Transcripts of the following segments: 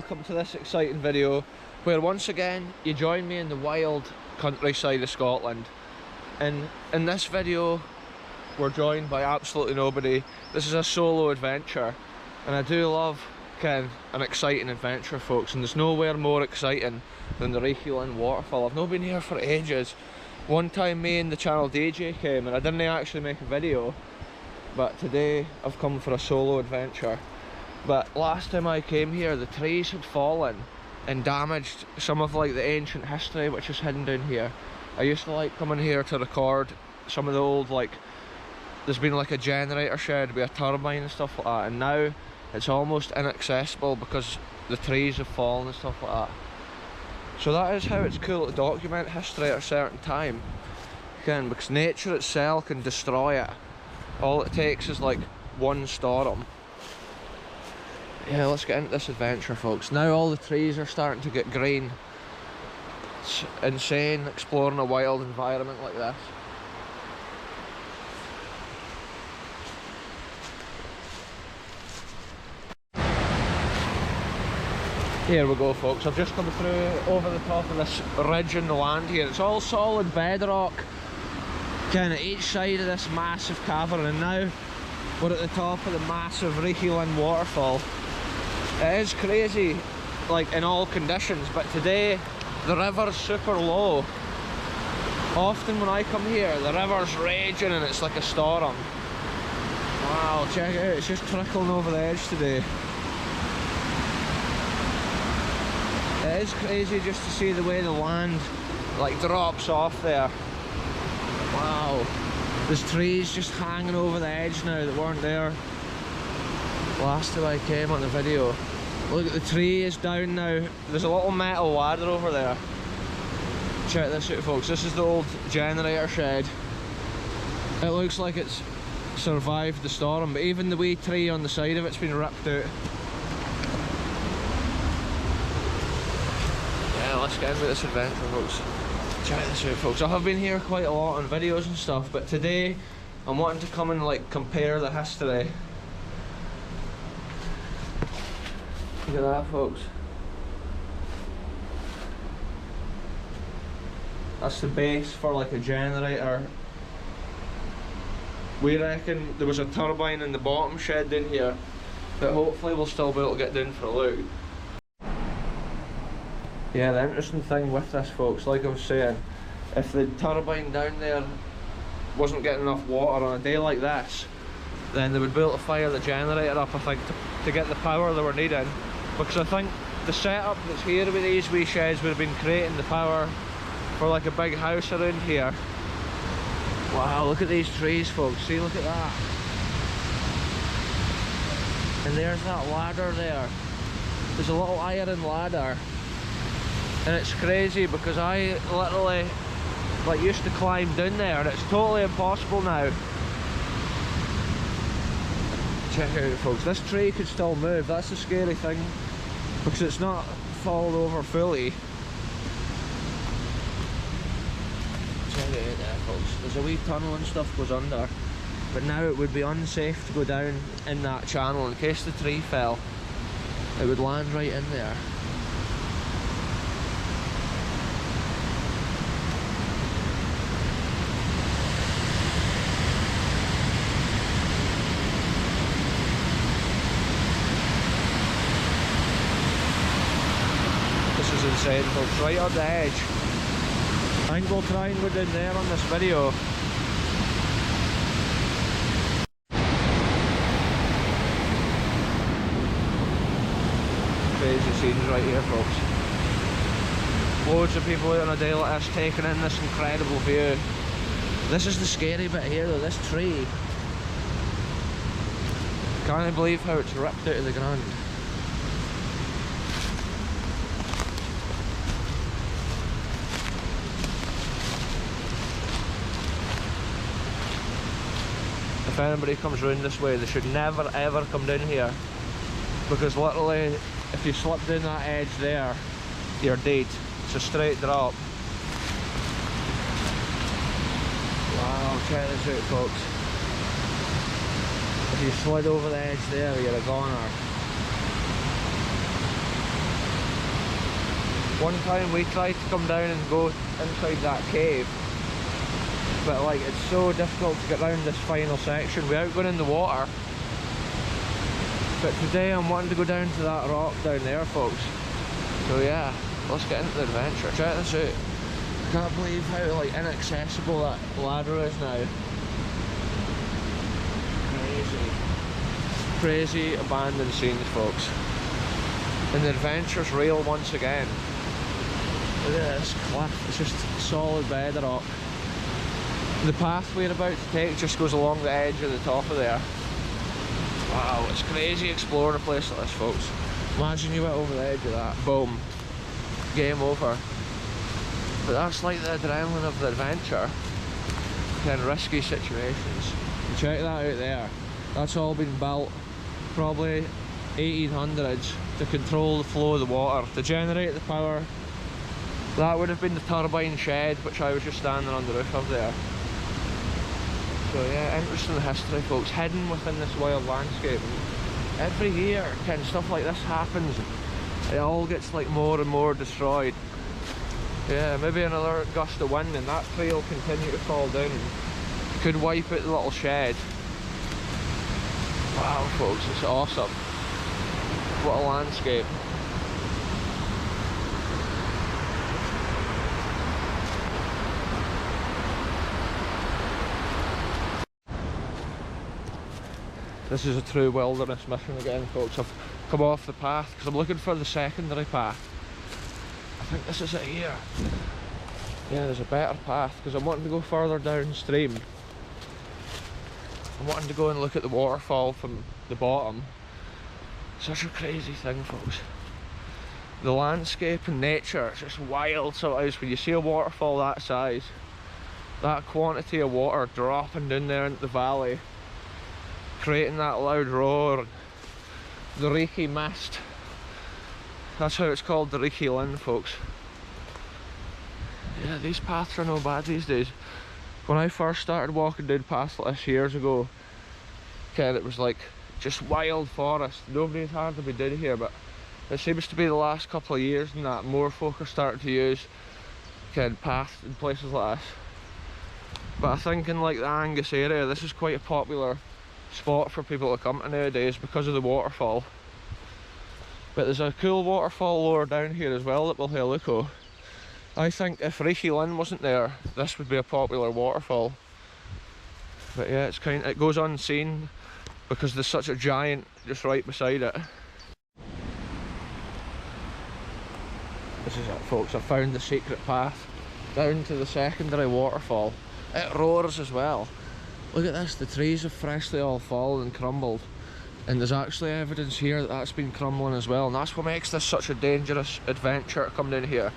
welcome to this exciting video where once again you join me in the wild countryside of Scotland. And in this video we're joined by absolutely nobody. This is a solo adventure, and I do love an exciting adventure, folks, and there's nowhere more exciting than the Waterfall. I've not been here for ages. One time me and the channel DJ came and I didn't actually make a video, but today I've come for a solo adventure. But last time I came here the trees had fallen and damaged some of like the ancient history which is hidden down here. I used to like coming here to record some of the old, like, there's been like a generator shed with a turbine and stuff like that, and now it's almost inaccessible because the trees have fallen and stuff like that. So that is how it's cool to document history at a certain time, again, because nature itself can destroy it. All it takes is like one storm. Yeah, let's get into this adventure, folks. Now all the trees are starting to get green. It's insane exploring a wild environment like this. Here we go, folks. I've just come through over the top of this ridge in the land here. It's all solid bedrock, kind of each side of this massive cavern, and now we're at the top of the massive Waterfall. It is crazy, like, in all conditions, but today the river's super low. Often when I come here, the river's raging and it's like a storm. Wow, check it out, it's just trickling over the edge today. It is crazy just to see the way the land like drops off there. Wow, there's trees just hanging over the edge now that weren't there last time I came on the video. Look, the tree is down now. There's a little metal ladder over there. Check this out, folks. This is the old generator shed. It looks like it's survived the storm, but even the wee tree on the side of it's been ripped out. Yeah, let's get into this adventure, folks. Check this out, folks. I have been here quite a lot on videos and stuff, but today I'm wanting to come and like compare the history. Look at that, folks. That's the base for like a generator. We reckon there was a turbine in the bottom shed in here that hopefully we'll still be able to get down for a look. Yeah, the interesting thing with this, folks, like I was saying, if the turbine down there wasn't getting enough water on a day like this, then they would be able to fire the generator up, I think, to get the power they were needing. Because I think the setup that's here with these wee sheds would have been creating the power for like a big house around here. Wow, look at these trees, folks. See, look at that. And there's that ladder there. There's a little iron ladder. And it's crazy because I literally like used to climb down there and it's totally impossible now. Check it out, folks. This tree could still move. That's the scary thing, because it's not fallen over fully. Check it out there, folks. There's a wee tunnel and stuff goes under, but now it would be unsafe to go down in that channel in case the tree fell. It would land right in there. Insane, folks, right on the edge. I think we'll try and go down there on this video. Crazy scenes right here, folks. Loads of people out on a day like this taking in this incredible view. This is the scary bit here though, this tree. Can't believe how it's ripped out of the ground. If anybody comes round this way, they should never ever come down here, because literally if you slip down that edge there, you're dead. It's a straight drop. Wow, check this out, folks. If you slid over the edge there, you're a goner. One time we tried to come down and go inside that cave, but like it's so difficult to get around this final section without going in the water. But today I'm wanting to go down to that rock down there, folks. So yeah, let's get into the adventure. Check this out. I can't believe how like inaccessible that ladder is now. Crazy abandoned scenes, folks. And the adventure's real once again. Look at this cliff, it's just solid bedrock. The path we're about to take just goes along the edge of the top of there. Wow, it's crazy exploring a place like this, folks. Imagine you went over the edge of that, boom, game over. But that's like the adrenaline of the adventure, kind of risky situations. And check that out there, that's all been built probably 1800s to control the flow of the water, to generate the power. That would have been the turbine shed which I was just standing on the roof of there. So yeah, interesting history, folks, hidden within this wild landscape. And every year kind of stuff like this happens, it all gets like more and more destroyed. Yeah, maybe another gust of wind and that tree will continue to fall down and could wipe out the little shed. Wow, folks, it's awesome. What a landscape. This is a true wilderness mission again, folks. I've come off the path because I'm looking for the secondary path. I think this is it here. Yeah, there's a better path because I'm wanting to go further downstream. I'm wanting to go and look at the waterfall from the bottom. Such a crazy thing, folks. The landscape and nature, it's just wild sometimes when you see a waterfall that size. That quantity of water dropping down there into the valley, creating that loud roar, the reeky mist. That's how it's called, the reeky Linn, folks. Yeah, these paths are no bad these days. When I first started walking down paths like this years ago, it was like just wild forest. Nobody had hardly been down here, but it seems to be the last couple of years and that more folk are starting to use paths in places like this. But I think in like the Angus area, this is quite a popular spot for people to come to nowadays because of the waterfall. But there's a cool waterfall lower down here as well that we'll have a look at. I think if Reekie Linn wasn't there, this would be a popular waterfall. But yeah, it goes unseen because there's such a giant just right beside it. This is it, folks. I found the secret path down to the secondary waterfall. It roars as well. Look at this, the trees have freshly all fallen and crumbled, and there's actually evidence here that that's been crumbling as well, and that's what makes this such a dangerous adventure to come down here.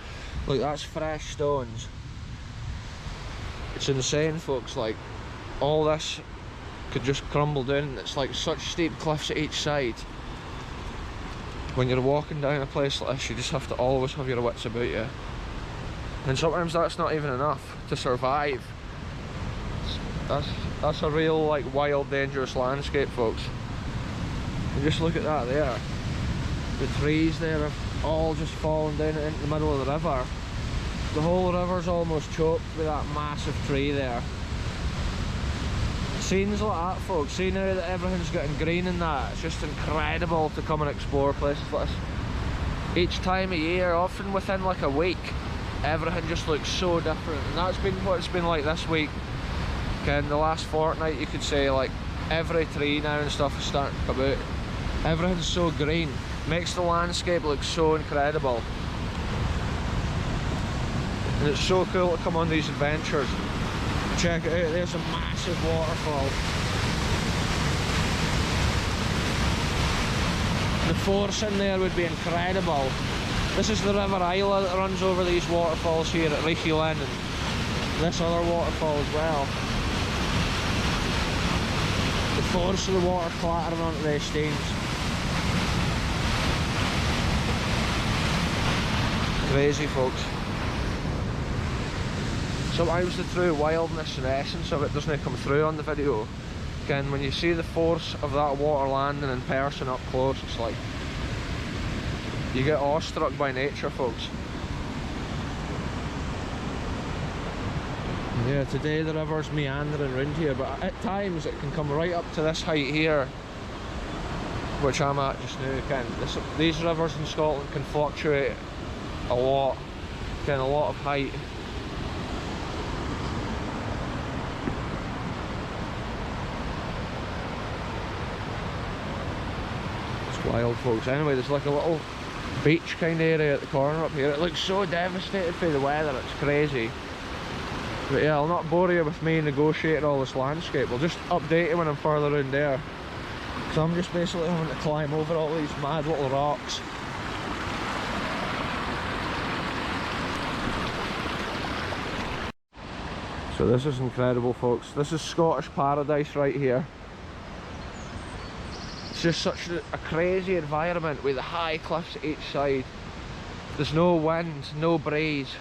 Look, that's fresh stones. It's insane, folks. Like, all this could just crumble down. It's like such steep cliffs at each side. When you're walking down a place like this, you just have to always have your wits about you, and sometimes that's not even enough to survive. That's a real like wild, dangerous landscape, folks. And just look at that there. The trees there have all just fallen down into the middle of the river. The whole river's almost choked with that massive tree there. Scenes like that, folks, see now that everything's getting green and that, it's just incredible to come and explore places like this. Each time of year, often within like a week, everything just looks so different, and that's been what it's been like this week. In the last fortnight, you could say, like, every tree now and stuff is starting to come out. Everything's so green, makes the landscape look so incredible. And it's so cool to come on these adventures. Check it out, there's a massive waterfall. The force in there would be incredible. This is the River Isla that runs over these waterfalls here at Reekie Linn, and this other waterfall as well. The force of the water clattering onto these stones. Crazy, folks. Sometimes the true wildness and essence of it doesn't come through on the video. Again, when you see the force of that water landing in person up close, it's like you get awestruck by nature, folks. Yeah, today the river's meandering around here, but at times it can come right up to this height here, which I'm at just now. These rivers in Scotland can fluctuate a lot, a lot of height. It's wild, folks. Anyway, there's like a little beach kind of area at the corner up here. It looks so devastated by the weather, it's crazy. But yeah, I'll not bore you with me negotiating all this landscape. I'll just update you when I'm further in there. So I'm just basically having to climb over all these mad little rocks. So this is incredible, folks. This is Scottish paradise right here. It's just such a crazy environment with the high cliffs at each side. There's no wind, no breeze.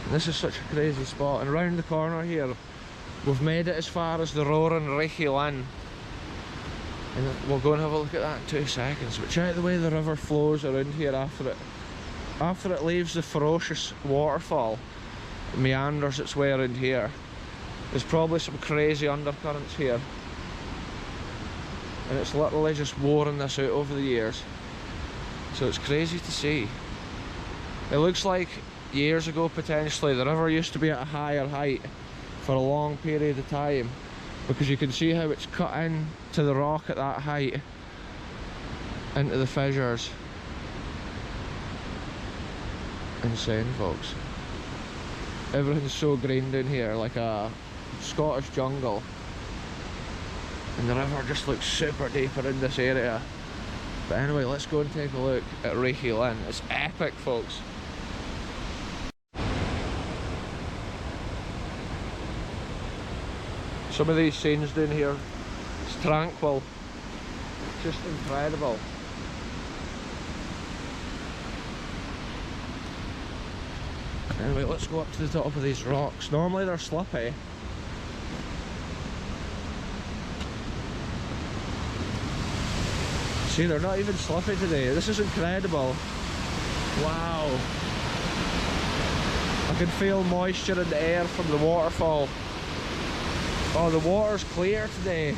And this is such a crazy spot. And around the corner here, we've made it as far as the roaring Richy. And we'll go and have a look at that in 2 seconds. But check the way the river flows around here after it leaves the ferocious waterfall. It meanders its way around here. There's probably some crazy undercurrents here. And it's literally just worn this out over the years. So it's crazy to see. It looks like years ago potentially the river used to be at a higher height for a long period of time, because you can see how it's cut in to the rock at that height into the fissures. Insane, folks. Everything's so green down here, like a Scottish jungle, and the river just looks super deep around this area. But anyway, let's go and take a look at Richy. It's epic, folks. Some of these scenes down here, it's tranquil, just incredible. Anyway, let's go up to the top of these rocks. Normally they're slippy. See, they're not even slippy today. This is incredible. Wow. I can feel moisture in the air from the waterfall. Oh, the water's clear today.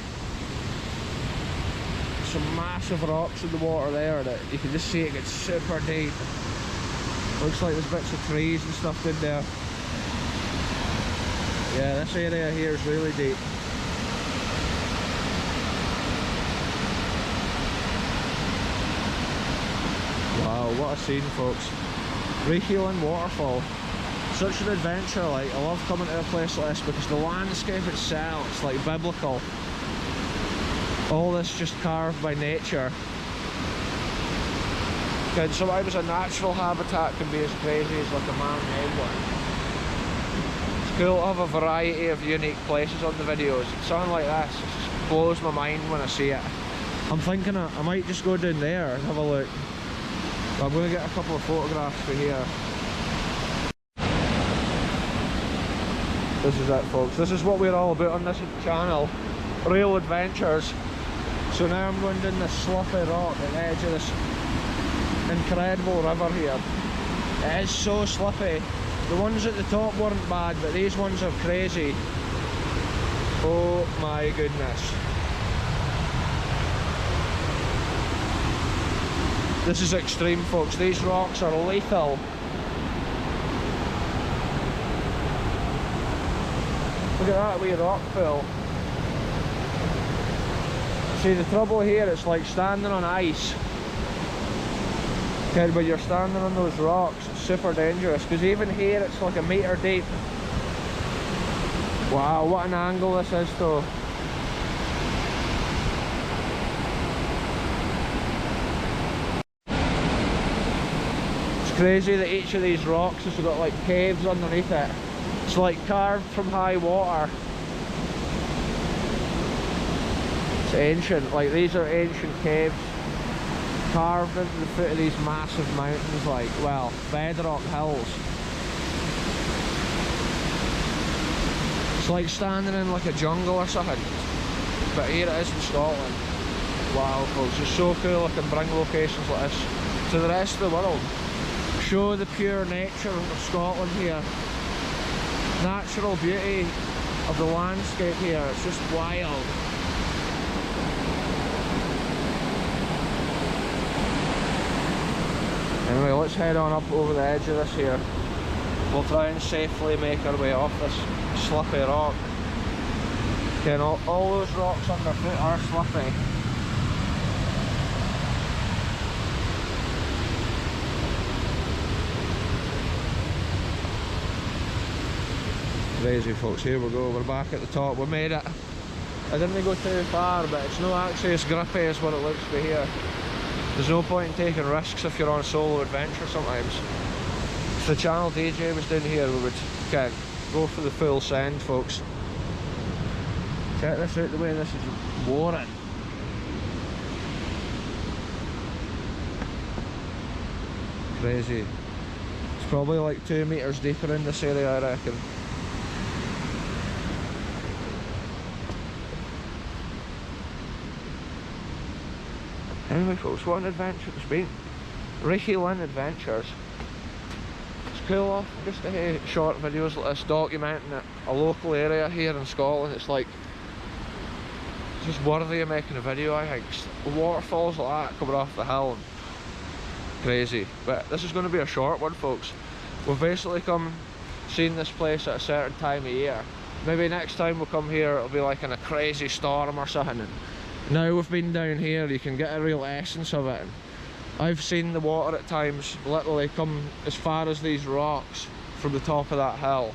Some massive rocks in the water there that you can just see it gets super deep. Looks like there's bits of trees and stuff in there. Yeah, this area here is really deep. Wow, what a scene, folks. Richy Waterfall. Such an adventure, like, I love coming to a place like this because the landscape itself, it's like biblical. All this just carved by nature. And sometimes a natural habitat can be as crazy as like a man-made one. It's cool to have a variety of unique places on the videos. Something like this, it just blows my mind when I see it. I'm thinking I might just go down there and have a look. But I'm going to get a couple of photographs for here. This is it, folks. This is what we're all about on this channel. Real adventures. So now I'm going down this sloppy rock at the edge of this incredible river here. It is so slippy. The ones at the top weren't bad, but these ones are crazy. Oh my goodness. This is extreme, folks. These rocks are lethal. Look at that wee rock fill. See, the trouble here, it's like standing on ice. Okay, but you're standing on those rocks, it's super dangerous, because even here it's like a metre deep. Wow, what an angle this is though. It's crazy that each of these rocks has got like caves underneath it. It's like carved from high water. It's ancient, like these are ancient caves carved into the foot of these massive mountains, like, well, bedrock hills. It's like standing in like a jungle or something, but here it is in Scotland. Wow, folks, it's so cool I can bring locations like this to the rest of the world. show the pure nature of Scotland here. Natural beauty of the landscape here, it's just wild. Anyway, let's head on up over the edge of this here. We'll try and safely make our way off this slippy rock. Again, all those rocks underfoot are slippy. Crazy folks, here we go, we're back at the top, we made it. I didn't go too far, but it's not actually as grippy as what it looks to be here. There's no point in taking risks if you're on a solo adventure sometimes. If the channel DJ was down here, we would go for the full send, folks. Check this out, the way this is boring. Crazy. It's probably like 2 meters deeper in this area, I reckon. Anyway folks, what an adventure it's been. Ricky Lynn Adventures. It's cool off just to hear short videos like this documenting a local area here in Scotland. It's like, it's just worthy of making a video, I think. Waterfalls like that coming off the hill. Crazy. But this is going to be a short one, folks. We've basically seen this place at a certain time of year. Maybe next time we come here it'll be like in a crazy storm or something. Now we've been down here, you can get a real essence of it. I've seen the water at times literally come as far as these rocks from the top of that hill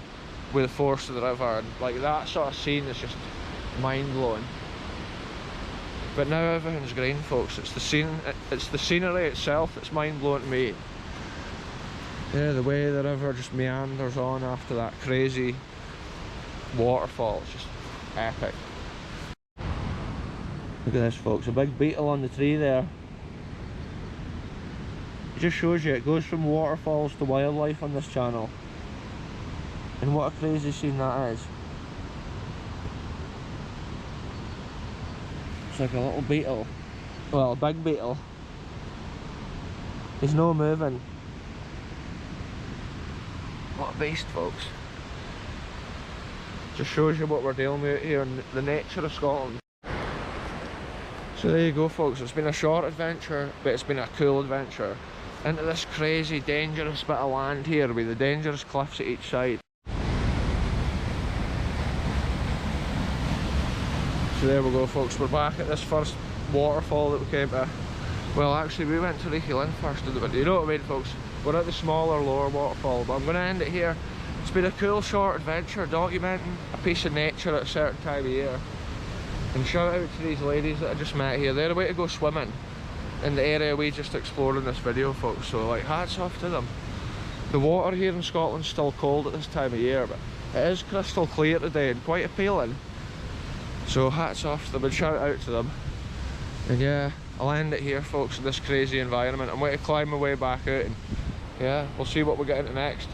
with the force of the river, and like that sort of scene is just mind-blowing. But now everything's green, folks. It's the scenery itself that's mind-blowing to me. Yeah, the way the river just meanders on after that crazy waterfall, it's just epic. Look at this, folks, a big beetle on the tree there. It just shows you it goes from waterfalls to wildlife on this channel. And what a crazy scene that is. It's like a little beetle. Well, a big beetle. He's no moving. What a beast, folks. Just shows you what we're dealing with here in the nature of Scotland. So there you go, folks, it's been a short adventure, but it's been a cool adventure. Into this crazy, dangerous bit of land here with the dangerous cliffs at each side. So there we go, folks, we're back at this first waterfall that we came to. Well, actually, we went to Ricky Lynn first, didn't we? You know what I mean, folks? We're at the smaller, lower waterfall, but I'm going to end it here. It's been a cool, short adventure, documenting a piece of nature at a certain time of year. And shout out to these ladies that I just met here. They're away to go swimming in the area we just explored in this video, folks. So like, hats off to them. The water here in Scotland's still cold at this time of year, but it is crystal clear today and quite appealing. So hats off to them and shout out to them. And yeah, I'll end it here, folks, in this crazy environment. I'm going to climb my way back out and yeah, we'll see what we get into next.